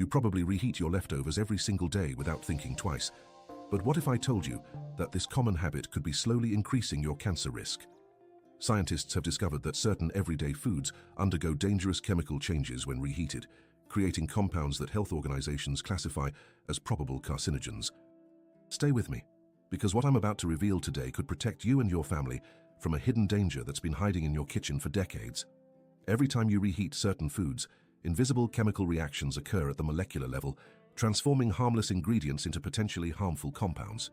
You probably reheat your leftovers every single day without thinking twice. But what if I told you that this common habit could be slowly increasing your cancer risk? Scientists have discovered that certain everyday foods undergo dangerous chemical changes when reheated, creating compounds that health organizations classify as probable carcinogens. Stay with me, because what I'm about to reveal today could protect you and your family from a hidden danger that's been hiding in your kitchen for decades. Every time you reheat certain foods, invisible chemical reactions occur at the molecular level, transforming harmless ingredients into potentially harmful compounds.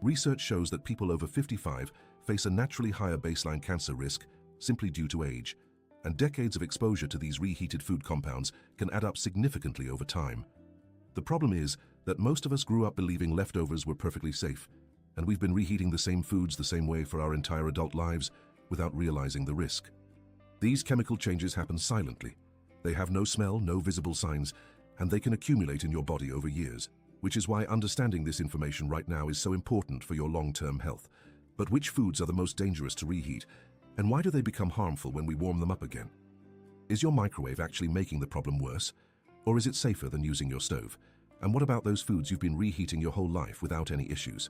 Research shows that people over 55 face a naturally higher baseline cancer risk simply due to age, and decades of exposure to these reheated food compounds can add up significantly over time. The problem is that most of us grew up believing leftovers were perfectly safe, and we've been reheating the same foods the same way for our entire adult lives without realizing the risk. These chemical changes happen silently. They have no smell, no visible signs, and they can accumulate in your body over years, which is why understanding this information right now is so important for your long-term health. But which foods are the most dangerous to reheat, and why do they become harmful when we warm them up again? Is your microwave actually making the problem worse, or is it safer than using your stove? And what about those foods you've been reheating your whole life without any issues?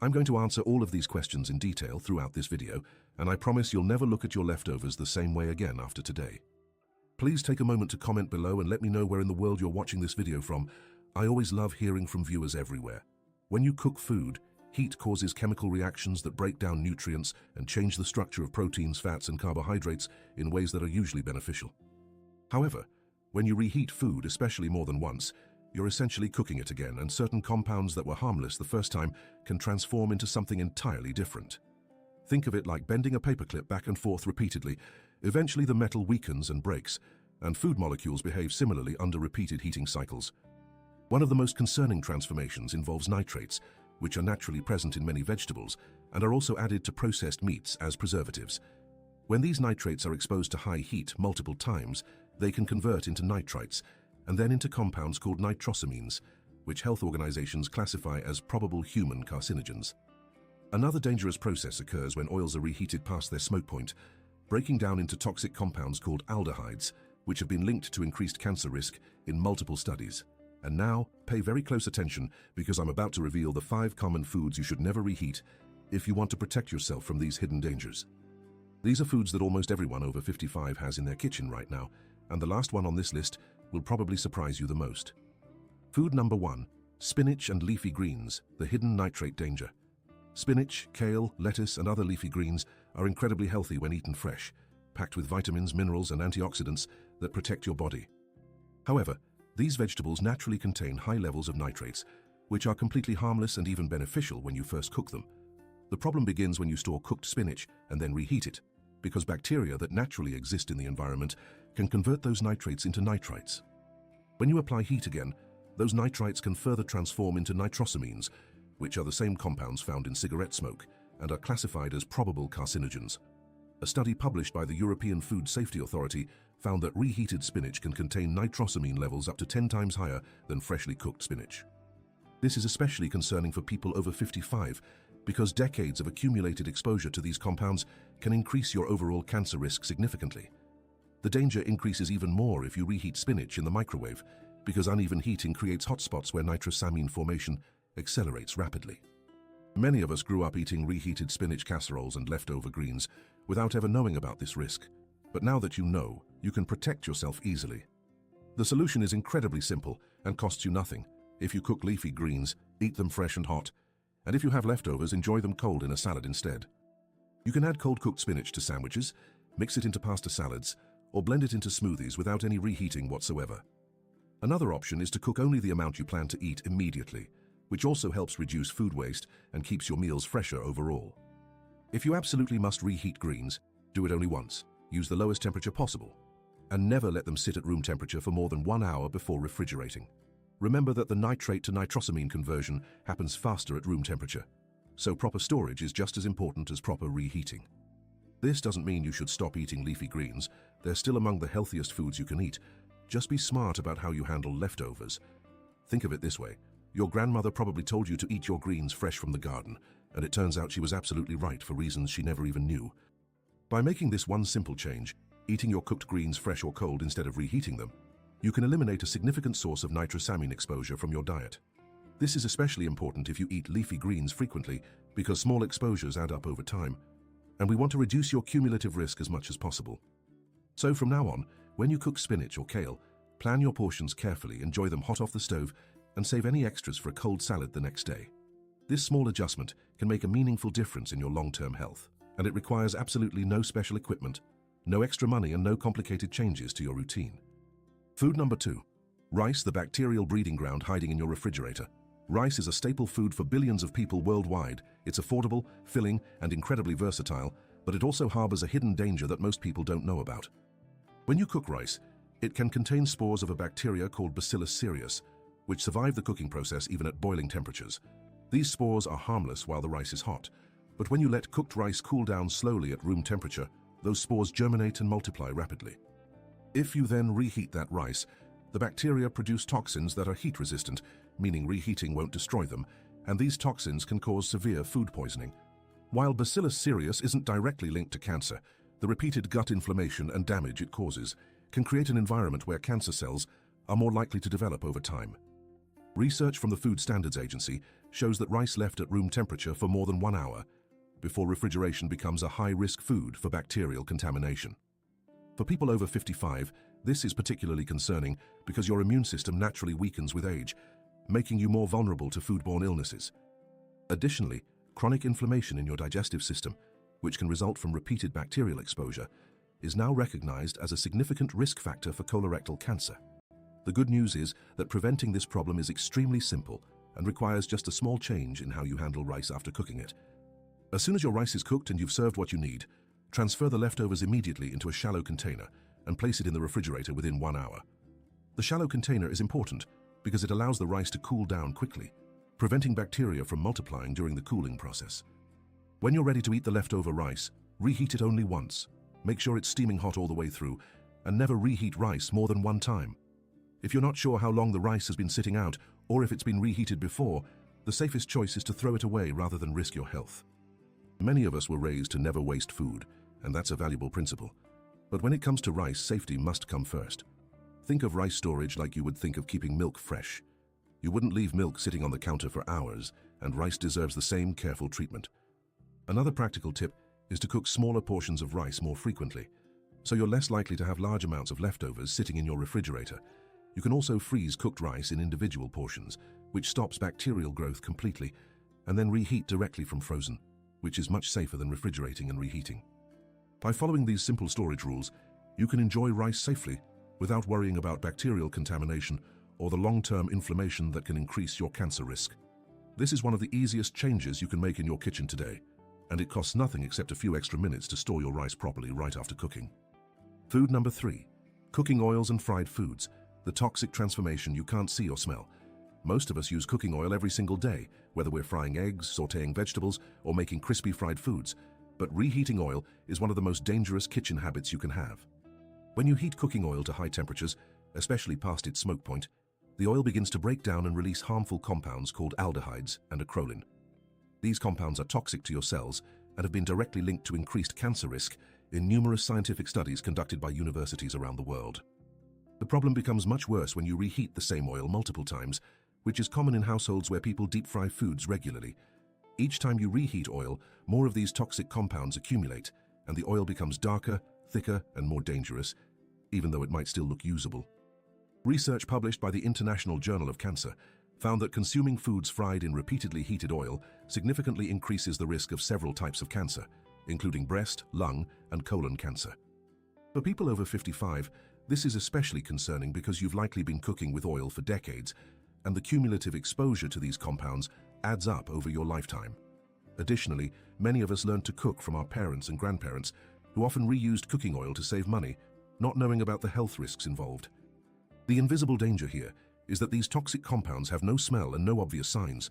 I'm going to answer all of these questions in detail throughout this video, and I promise you'll never look at your leftovers the same way again after today. Please take a moment to comment below and let me know where in the world you're watching this video from. I always love hearing from viewers everywhere. When you cook food, heat causes chemical reactions that break down nutrients and change the structure of proteins, fats, and carbohydrates in ways that are usually beneficial. However, when you reheat food, especially more than once, you're essentially cooking it again, and certain compounds that were harmless the first time can transform into something entirely different. Think of it like bending a paperclip back and forth repeatedly. Eventually the metal weakens and breaks, and food molecules behave similarly under repeated heating cycles. One of the most concerning transformations involves nitrates, which are naturally present in many vegetables and are also added to processed meats as preservatives. When these nitrates are exposed to high heat multiple times, they can convert into nitrites and then into compounds called nitrosamines, which health organizations classify as probable human carcinogens. Another dangerous process occurs when oils are reheated past their smoke point, breaking down into toxic compounds called aldehydes, which have been linked to increased cancer risk in multiple studies. And now, pay very close attention, because I'm about to reveal the 5 common foods you should never reheat if you want to protect yourself from these hidden dangers. These are foods that almost everyone over 55 has in their kitchen right now, and the last one on this list will probably surprise you the most. Food number 1, spinach and leafy greens, the hidden nitrate danger. Spinach, kale, lettuce, and other leafy greens are incredibly healthy when eaten fresh, packed with vitamins, minerals, and antioxidants that protect your body. However, these vegetables naturally contain high levels of nitrates, which are completely harmless and even beneficial when you first cook them. The problem begins when you store cooked spinach and then reheat it, because bacteria that naturally exist in the environment can convert those nitrates into nitrites. When you apply heat again, those nitrites can further transform into nitrosamines, which are the same compounds found in cigarette smoke and are classified as probable carcinogens. A study published by the European Food Safety Authority found that reheated spinach can contain nitrosamine levels up to 10 times higher than freshly cooked spinach. This is especially concerning for people over 55, because decades of accumulated exposure to these compounds can increase your overall cancer risk significantly. The danger increases even more if you reheat spinach in the microwave, because uneven heating creates hotspots where nitrosamine formation accelerates rapidly. Many of us grew up eating reheated spinach casseroles and leftover greens without ever knowing about this risk. But now that you know, you can protect yourself easily. The solution is incredibly simple and costs you nothing. If you cook leafy greens, eat them fresh and hot. And if you have leftovers, enjoy them cold in a salad instead. You can add cold-cooked spinach to sandwiches, mix it into pasta salads, or blend it into smoothies without any reheating whatsoever. Another option is to cook only the amount you plan to eat immediately, which also helps reduce food waste and keeps your meals fresher overall. If you absolutely must reheat greens, do it only once. Use the lowest temperature possible, and never let them sit at room temperature for more than 1 hour before refrigerating. Remember that the nitrate to nitrosamine conversion happens faster at room temperature, so proper storage is just as important as proper reheating. This doesn't mean you should stop eating leafy greens. They're still among the healthiest foods you can eat. Just be smart about how you handle leftovers. Think of it this way. Your grandmother probably told you to eat your greens fresh from the garden, and it turns out she was absolutely right for reasons she never even knew. By making this one simple change, eating your cooked greens fresh or cold instead of reheating them, You can eliminate a significant source of nitrosamine exposure from your diet. This is especially important if you eat leafy greens frequently because small exposures add up over time, and we want to reduce your cumulative risk as much as possible. So from now on, when you cook spinach or kale, plan your portions carefully, enjoy them hot off the stove, and save any extras for a cold salad the next day. This small adjustment can make a meaningful difference in your long-term health, and it requires absolutely no special equipment, no extra money, and no complicated changes to your routine. Food number 2. Rice, the bacterial breeding ground hiding in your refrigerator. Rice is a staple food for billions of people worldwide. It's affordable, filling, and incredibly versatile, but it also harbors a hidden danger that most people don't know about. When you cook rice, it can contain spores of a bacteria called Bacillus cereus, which survive the cooking process even at boiling temperatures. These spores are harmless while the rice is hot, but when you let cooked rice cool down slowly at room temperature, those spores germinate and multiply rapidly. If you then reheat that rice, the bacteria produce toxins that are heat-resistant, meaning reheating won't destroy them, and these toxins can cause severe food poisoning. While Bacillus cereus isn't directly linked to cancer, the repeated gut inflammation and damage it causes can create an environment where cancer cells are more likely to develop over time. Research from the Food Standards Agency shows that rice left at room temperature for more than 1 hour before refrigeration becomes a high-risk food for bacterial contamination. For people over 55, this is particularly concerning because your immune system naturally weakens with age, making you more vulnerable to foodborne illnesses. Additionally, chronic inflammation in your digestive system, which can result from repeated bacterial exposure, is now recognized as a significant risk factor for colorectal cancer. The good news is that preventing this problem is extremely simple and requires just a small change in how you handle rice after cooking it. As soon as your rice is cooked and you've served what you need, transfer the leftovers immediately into a shallow container and place it in the refrigerator within 1 hour. The shallow container is important because it allows the rice to cool down quickly, preventing bacteria from multiplying during the cooling process. When you're ready to eat the leftover rice, reheat it only once. Make sure it's steaming hot all the way through, and never reheat rice more than 1 time. If you're not sure how long the rice has been sitting out or if it's been reheated before, the safest choice is to throw it away rather than risk your health. Many of us were raised to never waste food, and that's a valuable principle. But when it comes to rice, safety must come first. Think of rice storage like you would think of keeping milk fresh. You wouldn't leave milk sitting on the counter for hours, and rice deserves the same careful treatment. Another practical tip is to cook smaller portions of rice more frequently, so you're less likely to have large amounts of leftovers sitting in your refrigerator. You can also freeze cooked rice in individual portions, which stops bacterial growth completely, and then reheat directly from frozen, which is much safer than refrigerating and reheating. By following these simple storage rules, you can enjoy rice safely without worrying about bacterial contamination or the long-term inflammation that can increase your cancer risk. This is one of the easiest changes you can make in your kitchen today, and it costs nothing except a few extra minutes to store your rice properly right after cooking. Food number 3. Cooking oils and fried foods, the toxic transformation you can't see or smell. Most of us use cooking oil every single day, whether we're frying eggs, sautéing vegetables, or making crispy fried foods. But reheating oil is one of the most dangerous kitchen habits you can have. When you heat cooking oil to high temperatures, especially past its smoke point, the oil begins to break down and release harmful compounds called aldehydes and acrolein. These compounds are toxic to your cells and have been directly linked to increased cancer risk in numerous scientific studies conducted by universities around the world. The problem becomes much worse when you reheat the same oil multiple times, which is common in households where people deep fry foods regularly. Each time you reheat oil, more of these toxic compounds accumulate, and the oil becomes darker, thicker, and more dangerous, even though it might still look usable. Research published by the International Journal of Cancer found that consuming foods fried in repeatedly heated oil significantly increases the risk of several types of cancer, including breast, lung, and colon cancer. For people over 55, this is especially concerning because you've likely been cooking with oil for decades, and the cumulative exposure to these compounds adds up over your lifetime. Additionally, many of us learned to cook from our parents and grandparents, who often reused cooking oil to save money, not knowing about the health risks involved. The invisible danger here is that these toxic compounds have no smell and no obvious signs,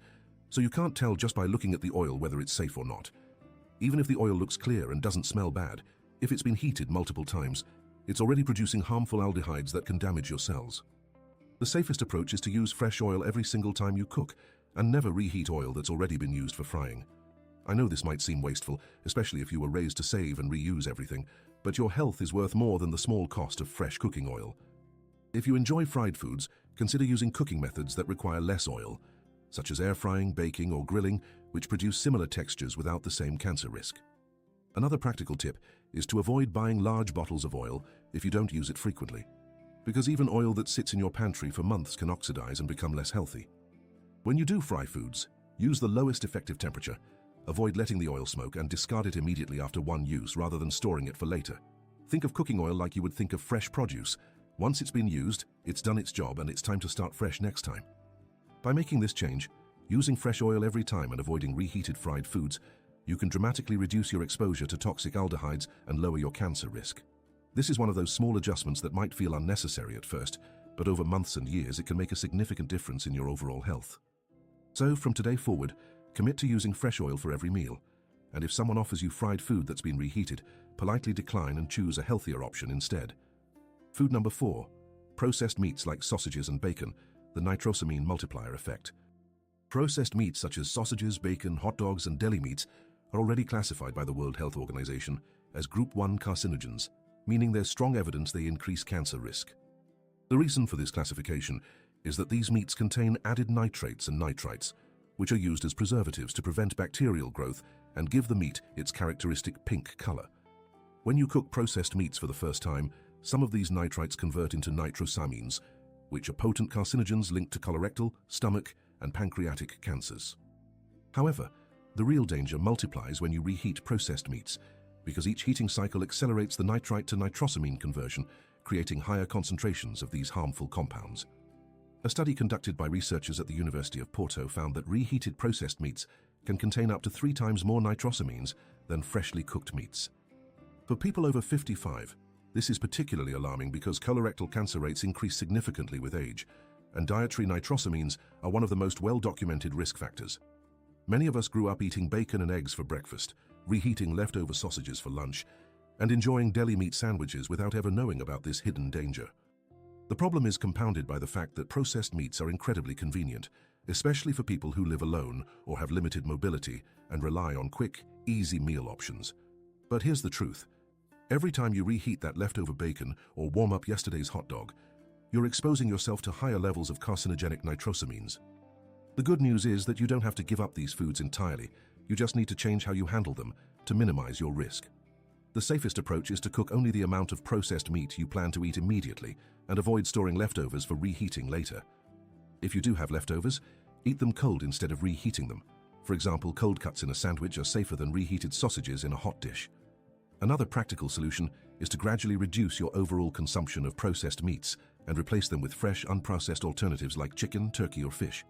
so you can't tell just by looking at the oil whether it's safe or not. Even if the oil looks clear and doesn't smell bad, if it's been heated multiple times, it's already producing harmful aldehydes that can damage your cells. The safest approach is to use fresh oil every single time you cook, and never reheat oil that's already been used for frying. I know this might seem wasteful, especially if you were raised to save and reuse everything, but your health is worth more than the small cost of fresh cooking oil. If you enjoy fried foods, consider using cooking methods that require less oil, such as air frying, baking, or grilling, which produce similar textures without the same cancer risk. Another practical tip is to avoid buying large bottles of oil if you don't use it frequently, because even oil that sits in your pantry for months can oxidize and become less healthy. When you do fry foods, use the lowest effective temperature, avoid letting the oil smoke, and discard it immediately after one use rather than storing it for later. Think of cooking oil like you would think of fresh produce. Once it's been used, it's done its job and it's time to start fresh next time. By making this change, using fresh oil every time and avoiding reheated fried foods, you can dramatically reduce your exposure to toxic aldehydes and lower your cancer risk. This is one of those small adjustments that might feel unnecessary at first, but over months and years it can make a significant difference in your overall health. So, from today forward, commit to using fresh oil for every meal, and if someone offers you fried food that's been reheated, politely decline and choose a healthier option instead. Food number 4. Processed meats like sausages and bacon, the nitrosamine multiplier effect. Processed meats such as sausages, bacon, hot dogs, and deli meats are already classified by the World Health Organization as Group 1 carcinogens, meaning there's strong evidence they increase cancer risk. The reason for this classification is that these meats contain added nitrates and nitrites, which are used as preservatives to prevent bacterial growth and give the meat its characteristic pink color. When you cook processed meats for the first time, some of these nitrites convert into nitrosamines, which are potent carcinogens linked to colorectal, stomach, and pancreatic cancers. However, the real danger multiplies when you reheat processed meats, because each heating cycle accelerates the nitrite to nitrosamine conversion, creating higher concentrations of these harmful compounds. A study conducted by researchers at the University of Porto found that reheated processed meats can contain up to 3 times more nitrosamines than freshly cooked meats. For people over 55, this is particularly alarming because colorectal cancer rates increase significantly with age, and dietary nitrosamines are one of the most well-documented risk factors. Many of us grew up eating bacon and eggs for breakfast, reheating leftover sausages for lunch, and enjoying deli meat sandwiches without ever knowing about this hidden danger. The problem is compounded by the fact that processed meats are incredibly convenient, especially for people who live alone or have limited mobility and rely on quick, easy meal options. But here's the truth. Every time you reheat that leftover bacon or warm up yesterday's hot dog, you're exposing yourself to higher levels of carcinogenic nitrosamines. The good news is that you don't have to give up these foods entirely. You just need to change how you handle them to minimize your risk. The safest approach is to cook only the amount of processed meat you plan to eat immediately and avoid storing leftovers for reheating later. If you do have leftovers, eat them cold instead of reheating them. For example, cold cuts in a sandwich are safer than reheated sausages in a hot dish. Another practical solution is to gradually reduce your overall consumption of processed meats and replace them with fresh, unprocessed alternatives like chicken, turkey, or fish.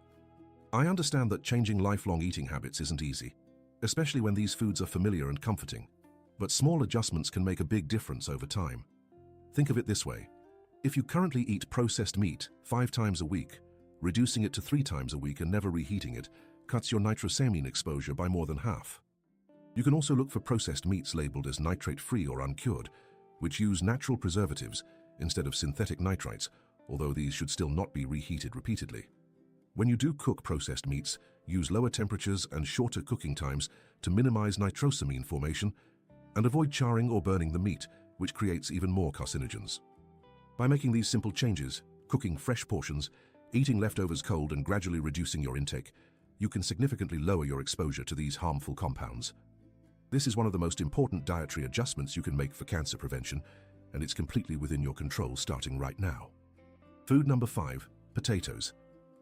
I understand that changing lifelong eating habits isn't easy, especially when these foods are familiar and comforting. But small adjustments can make a big difference over time. Think of it this way. If you currently eat processed meat 5 times a week, reducing it to 3 times a week and never reheating it cuts your nitrosamine exposure by more than half. You can also look for processed meats labeled as nitrate-free or uncured, which use natural preservatives instead of synthetic nitrites, although these should still not be reheated repeatedly. When you do cook processed meats, use lower temperatures and shorter cooking times to minimize nitrosamine formation and avoid charring or burning the meat, which creates even more carcinogens. By making these simple changes, cooking fresh portions, eating leftovers cold, and gradually reducing your intake, you can significantly lower your exposure to these harmful compounds. This is one of the most important dietary adjustments you can make for cancer prevention, and it's completely within your control starting right now. Food number 5, potatoes.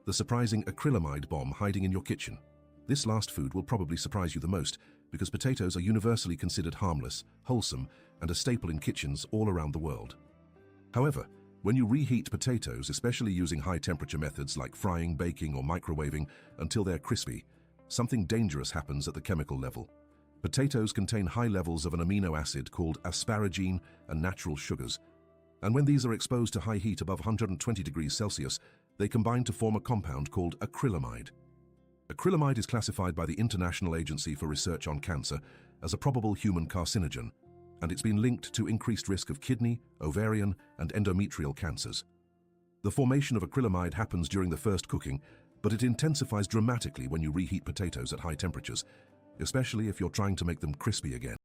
The surprising acrylamide bomb hiding in your kitchen. This last food will probably surprise you the most because potatoes are universally considered harmless, wholesome, and a staple in kitchens all around the world. However, when you reheat potatoes, especially using high-temperature methods like frying, baking, or microwaving until they're crispy, something dangerous happens at the chemical level. Potatoes contain high levels of an amino acid called asparagine and natural sugars, and when these are exposed to high heat above 120 degrees Celsius, they combine to form a compound called acrylamide. Acrylamide is classified by the International Agency for Research on Cancer as a probable human carcinogen, and it's been linked to increased risk of kidney, ovarian, and endometrial cancers. The formation of acrylamide happens during the first cooking, but it intensifies dramatically when you reheat potatoes at high temperatures, especially if you're trying to make them crispy again.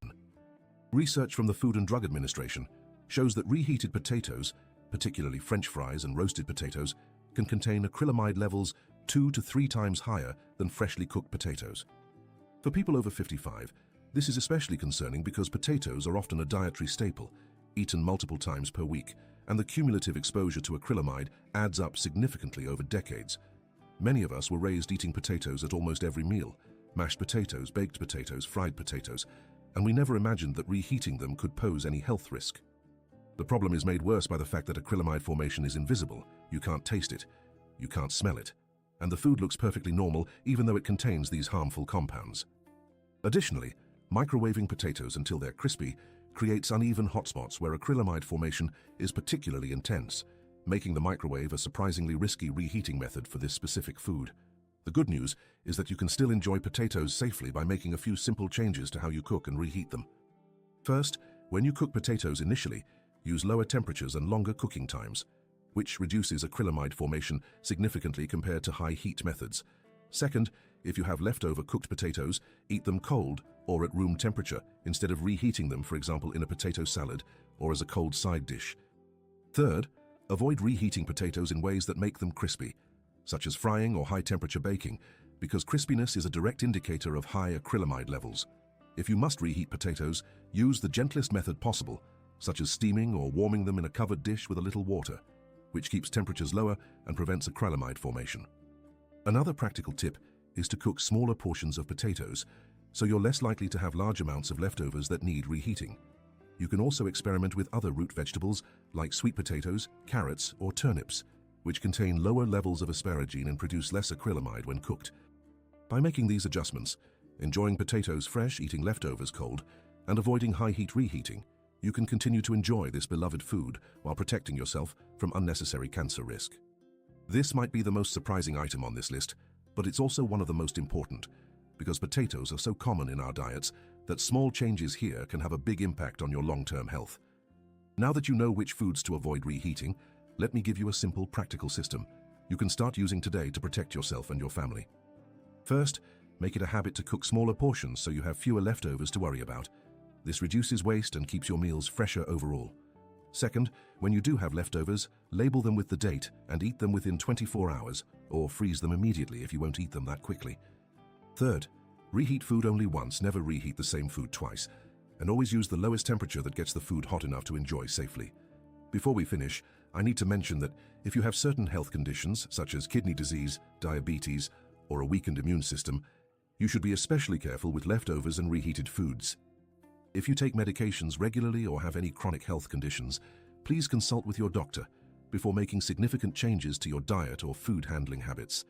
Research from the Food and Drug Administration shows that reheated potatoes particularly French fries and roasted potatoes, can contain acrylamide levels 2 to 3 times higher than freshly cooked potatoes. For people over 55, this is especially concerning because potatoes are often a dietary staple, eaten multiple times per week, and the cumulative exposure to acrylamide adds up significantly over decades. Many of us were raised eating potatoes at almost every meal: mashed potatoes, baked potatoes, fried potatoes, and we never imagined that reheating them could pose any health risk. The problem is made worse by the fact that acrylamide formation is invisible. You can't taste it, you can't smell it, and the food looks perfectly normal even though it contains these harmful compounds. Additionally, microwaving potatoes until they're crispy creates uneven hotspots where acrylamide formation is particularly intense, making the microwave a surprisingly risky reheating method for this specific food. The good news is that you can still enjoy potatoes safely by making a few simple changes to how you cook and reheat them. First, when you cook potatoes initially, use lower temperatures and longer cooking times, which reduces acrylamide formation significantly compared to high heat methods. Second, if you have leftover cooked potatoes, eat them cold or at room temperature instead of reheating them, for example, in a potato salad or as a cold side dish. Third, avoid reheating potatoes in ways that make them crispy, such as frying or high-temperature baking, because crispiness is a direct indicator of high acrylamide levels. If you must reheat potatoes, use the gentlest method possible, such as steaming or warming them in a covered dish with a little water, which keeps temperatures lower and prevents acrylamide formation. Another practical tip is to cook smaller portions of potatoes, so you're less likely to have large amounts of leftovers that need reheating. You can also experiment with other root vegetables like sweet potatoes, carrots, or turnips, which contain lower levels of asparagine and produce less acrylamide when cooked. By making these adjustments, enjoying potatoes fresh, eating leftovers cold, and avoiding high-heat reheating, you can continue to enjoy this beloved food while protecting yourself from unnecessary cancer risk. This might be the most surprising item on this list, but it's also one of the most important, because potatoes are so common in our diets that small changes here can have a big impact on your long-term health. Now that you know which foods to avoid reheating, let me give you a simple, practical system you can start using today to protect yourself and your family. First, make it a habit to cook smaller portions so you have fewer leftovers to worry about. This reduces waste and keeps your meals fresher overall. Second, when you do have leftovers, label them with the date and eat them within 24 hours, or freeze them immediately if you won't eat them that quickly. Third, reheat food only once, never reheat the same food twice, and always use the lowest temperature that gets the food hot enough to enjoy safely. Before we finish, I need to mention that if you have certain health conditions, such as kidney disease, diabetes, or a weakened immune system, you should be especially careful with leftovers and reheated foods. If you take medications regularly or have any chronic health conditions, please consult with your doctor before making significant changes to your diet or food handling habits.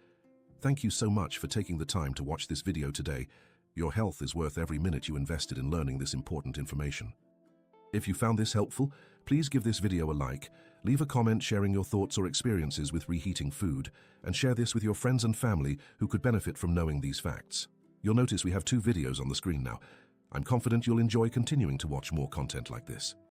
Thank you so much for taking the time to watch this video today. Your health is worth every minute you invested in learning this important information. If you found this helpful, please give this video a like, leave a comment sharing your thoughts or experiences with reheating food, and share this with your friends and family who could benefit from knowing these facts. You'll notice we have 2 videos on the screen now. I'm confident you'll enjoy continuing to watch more content like this.